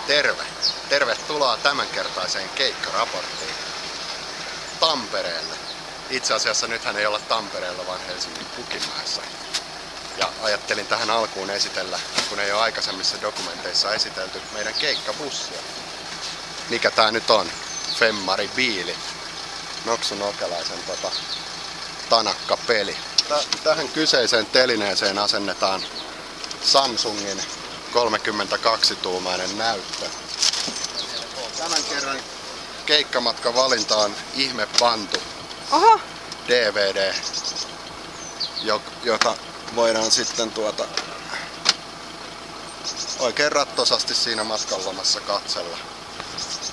Terve! Tervetuloa tämänkertaiseen keikkaraporttiin Tampereelle. Itse asiassa nythän ei olla Tampereella, vaan Helsingin Pukinmäessä. Ja ajattelin tähän alkuun esitellä, kun ei ole aikaisemmissa dokumenteissa esitelty, meidän keikkabussia. Mikä tää nyt on? Femmari Biili. Noksu Nokelaisen tanakka peli. Tähän kyseiseen telineeseen asennetaan Samsungin 32-tuumainen näyttö. Tämän kerran keikkamatkavalinta on Ihme Bantu DVD, jota voidaan sitten oikein rattosasti siinä matkanlomassa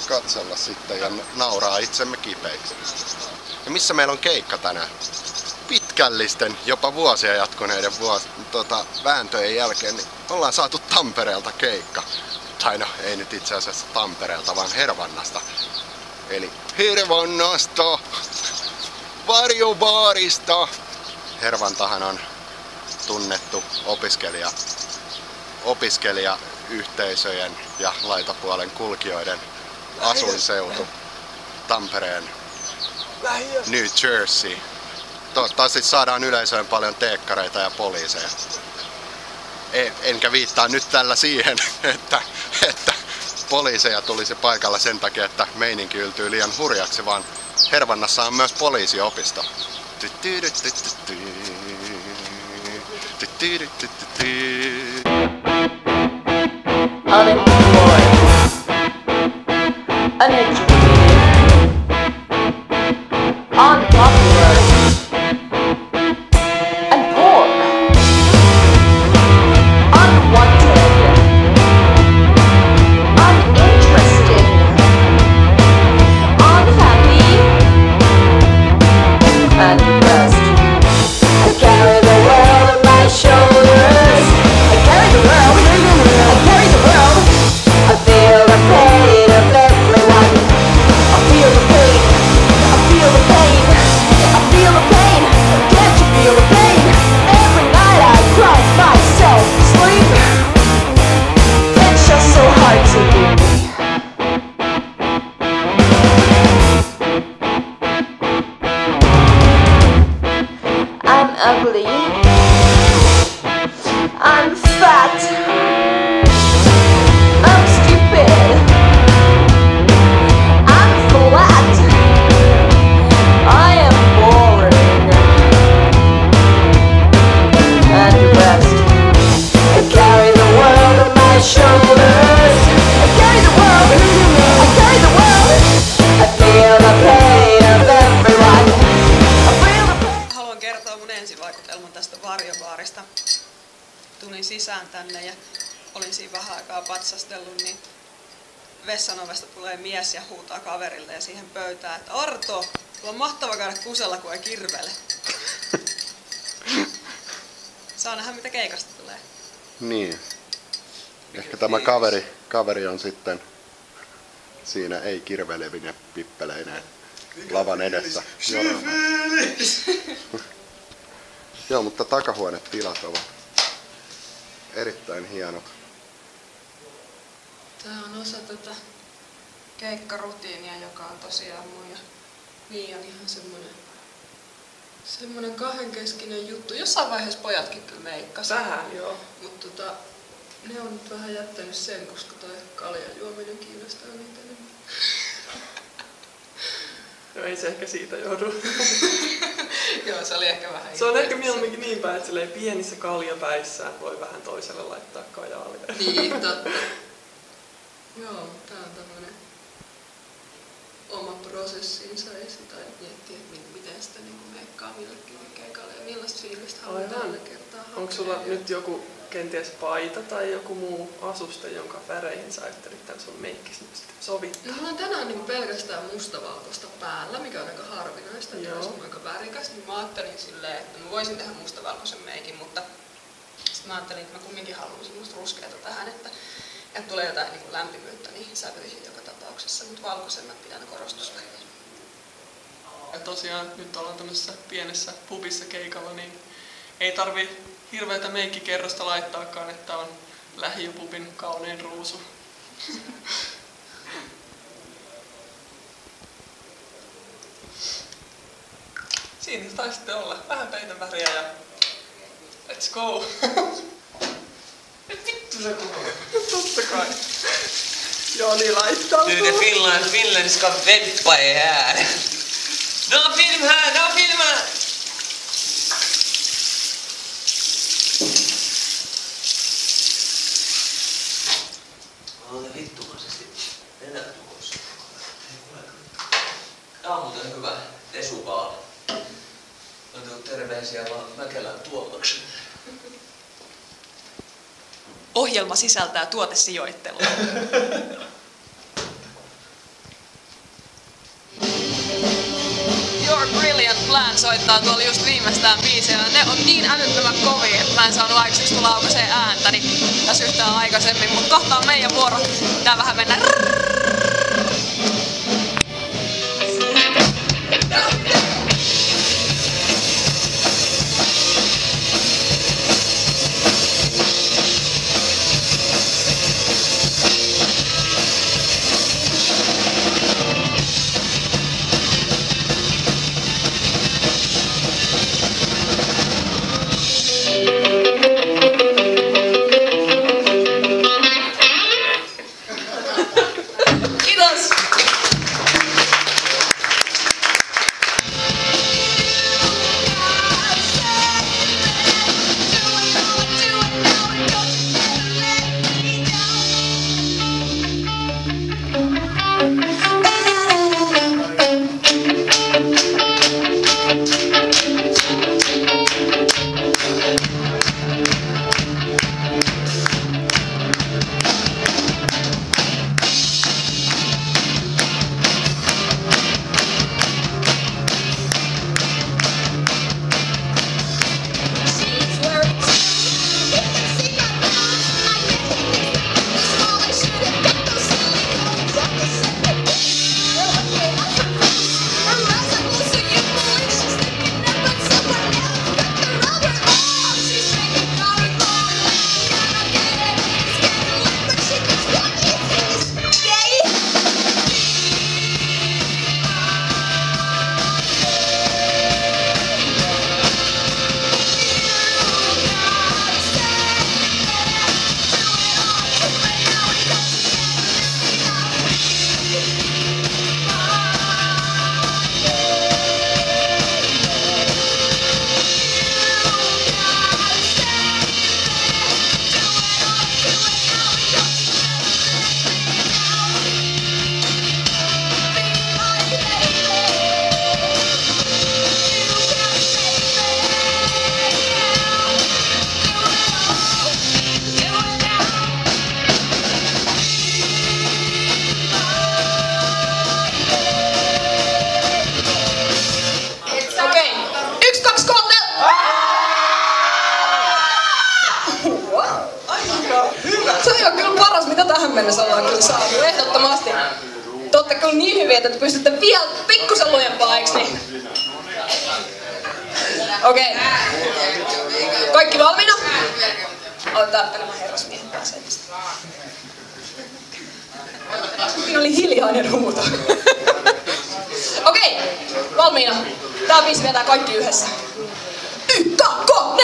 katsella sitten ja nauraa itsemme kipeiksi. Ja missä meillä on keikka tänään? Pitkällisten, jopa vuosia jatkuneiden vääntöjen jälkeen niin ollaan saatu Tampereelta keikka. Tai no, ei nyt itse asiassa Tampereelta, vaan Hervannasta. Eli Hervannasta! Varjobaarista! Hervantahan on tunnettu opiskelijayhteisöjen ja laitapuolen kulkijoiden asuinseutu. Tampereen New Jersey. Toivottavasti saadaan yleisöön paljon teekkareita ja poliiseja. Enkä viittaa nyt tällä siihen, että poliiseja tulisi paikalla sen takia, että meininki yltyy liian hurjaksi, vaan Hervannassa on myös poliisiopisto. Unemployed, uneducated, unpopular, and poor, unwanted, uninteresting, unhappy, and depressed. I carry the world on my shoulders. I carry the world. I carry the world. I feel the pain of everyone. I feel the pain. I feel the pain. I feel the pain. Can't you feel the pain? Every night I cry myself to sleep. It's just so hard to be me. I'm ugly. I'm fat. I'm stupid. I'm flat. I am boring. And depressed. I carry the world on my shoulders. I carry the world. I carry the world. I feel the pain of everyone. I feel the pain. Haluan kertoa mun ensivaikutelman tästä varjobaarista. Tulin sisään tänne ja olin siinä vähän aikaa patsastellut, niin vessan ovesta tulee mies ja huutaa kaverille ja siihen pöytään, että Arto, sulla on mahtava käydä kusella, kun ei kirvele. Saa nähdä, mitä keikasta tulee. Niin. Ehkä tämä kaveri on sitten siinä ei kirvelevine pippeleineen lavan edessä. Joo, mutta takahuonetilat ovat erittäin hienot. Tää on osa tätä keikkarutiinia, joka on tosiaan mun ja Miian ihan semmonen kahdenkeskinen juttu. Jossain vaiheessa pojatkin kyllä meikkasi. Vähän, joo. Mut ne on nyt vähän jättänyt sen, koska toi kaljan juominen kiinnostaa niitä enemmän. Joo, ei se ehkä siitä joudu. Joo, se oli ehkä vähän. Se on ehkä mieluummin niin päin, että pienissä kaljapäissään voi vähän toiselle laittaa kajaalia. Niin, totta. Joo, tää on tämmönen oma prosessinsa ja sitä miettiä, että miten sitä meikkaa millekin keikalle ja millaista fiilistä haluaa tällä kertaa hakea. Onko sulla nyt joku kenties paita tai joku muu asuste, jonka väreihin sä ajattelit tän sun meikkis nyt sitten sovittaa? No mulla on tänään pelkästään mustavalkoista päällä, mikä on aika harvinaista, että olisi aika värikäs. Niin mä ajattelin silleen, että mä voisin tehdä mustavalkoisen meikin, mutta sitten mä ajattelin, että mä kumminkin haluan semmoista ruskeata tähän, että tulee jotain niin lämpimyyttä niihin sävyihin joka tapauksessa, mutta valkoisemmat pitää ne korostusväriä. Ja tosiaan nyt ollaan tämmöisessä pienessä pubissa keikalla, niin ei tarvi hirveätä meikkikerrosta laittaakaan, että on lähiöpubin kaunein ruusu Siinä taisitte olla. Vähän peiton väriä ja let's go. Vittu se kuva. Totta kai. Joni laittaa. Nu är det finländska veppa är här. No film här, no filma! Ota vittumaisesti. Enää tukossa. Tää on muuten hyvä tesupaali. On tullut terveisiä vaan Mäkelän Tuomaksen. Ohjelma sisältää tuotesijoittelua. Your Brilliant Plan soittaa tuolla just viimeistään biisejä. Ne on niin älyttömän kovia, että mä en saanut aikaiseksi tulla aukaiseen ääntäni tässä yhtään aikaisemmin. Mutta kohta on meidän vuoro. Tää vähän mennä. mennessä ollaan kyllä saatu, ehdottomasti. Te ootte kyllä niin hyviä, että te pystytte vielä pikkusen lujempaa, eiks niin? Okei. Kaikki valmiina? Otetaan nämä herrasmiehet taas ensin. Siinä oli hiljainen huuto. Okei, valmiina. Tää biisi vetää kaikki yhdessä. 1, 2, 3!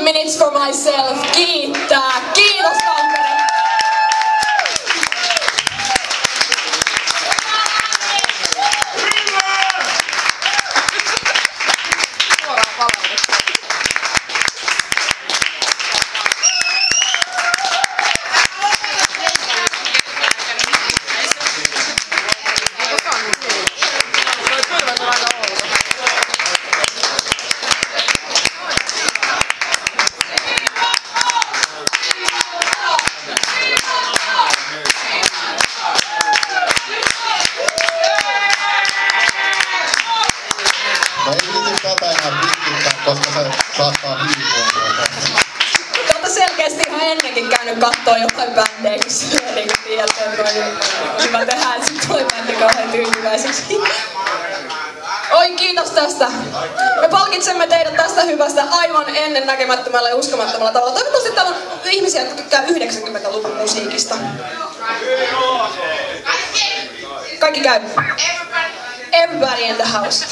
Minutes for myself. Kiittää. Kiitos Tampere. käynyt kattoo jotain bändejä, kun se niinku tiedätte, että on hyvä tehdä, että sit tulee bändi kauhean tyytyväiseksi. Oi, kiitos tästä. Me palkitsemme teidät tästä hyvästä aivan ennennäkemättömällä ja uskomattomalla tavalla. Toivottavasti täällä on ihmisiä, jotka tykkää 90-luvun musiikista. Kaikki käy. Everybody in the house.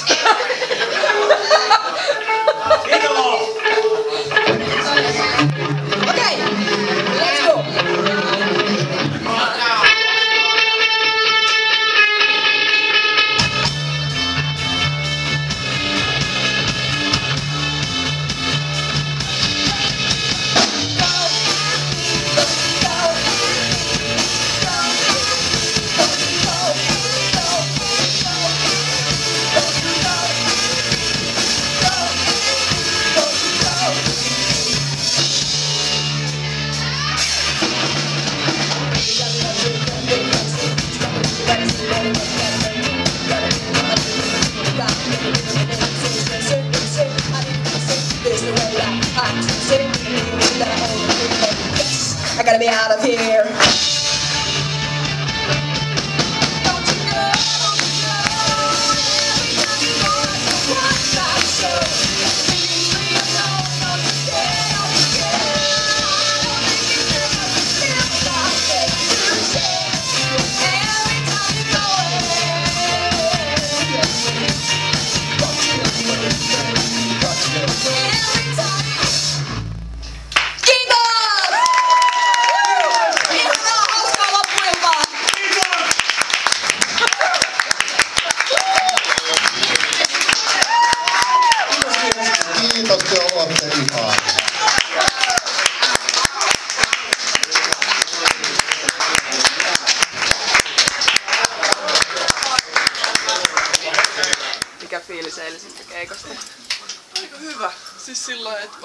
Okay, let's go. I gotta be out of here. Kiitos, te olette ihania. Mikä fiilis eilisestä keikasta? Aika hyvä. Siis sillä että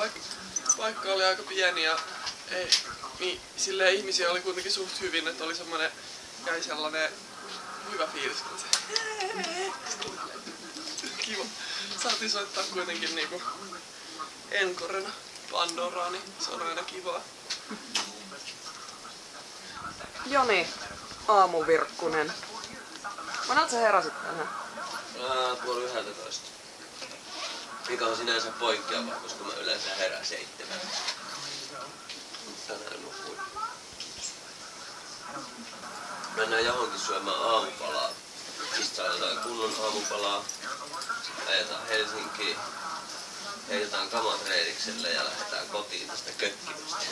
vaikka oli aika pieni ja ei, niin silleen ihmisiä oli kuitenkin suht hyvin, että oli semmoinen, jäi sellainen hyvä fiilis. Kiva. Saatiin soittaa kuitenkin niinku enkorena Pandoraa, niin se on aina kivaa. Joni, aamuvirkkunen. Monelta sä heräsit tänään? 10:30. Mikä on sinänsä poikkeavaa, koska mä yleensä herään 7. Tänään nukuin. Mennään johonkin syömään aamupalaa. Mistä saa jotain kunnon aamupalaa. Ajetaan Helsinkiin. Heitetään kamat reirikselle ja lähdetään kotiin tästä kökkimästä.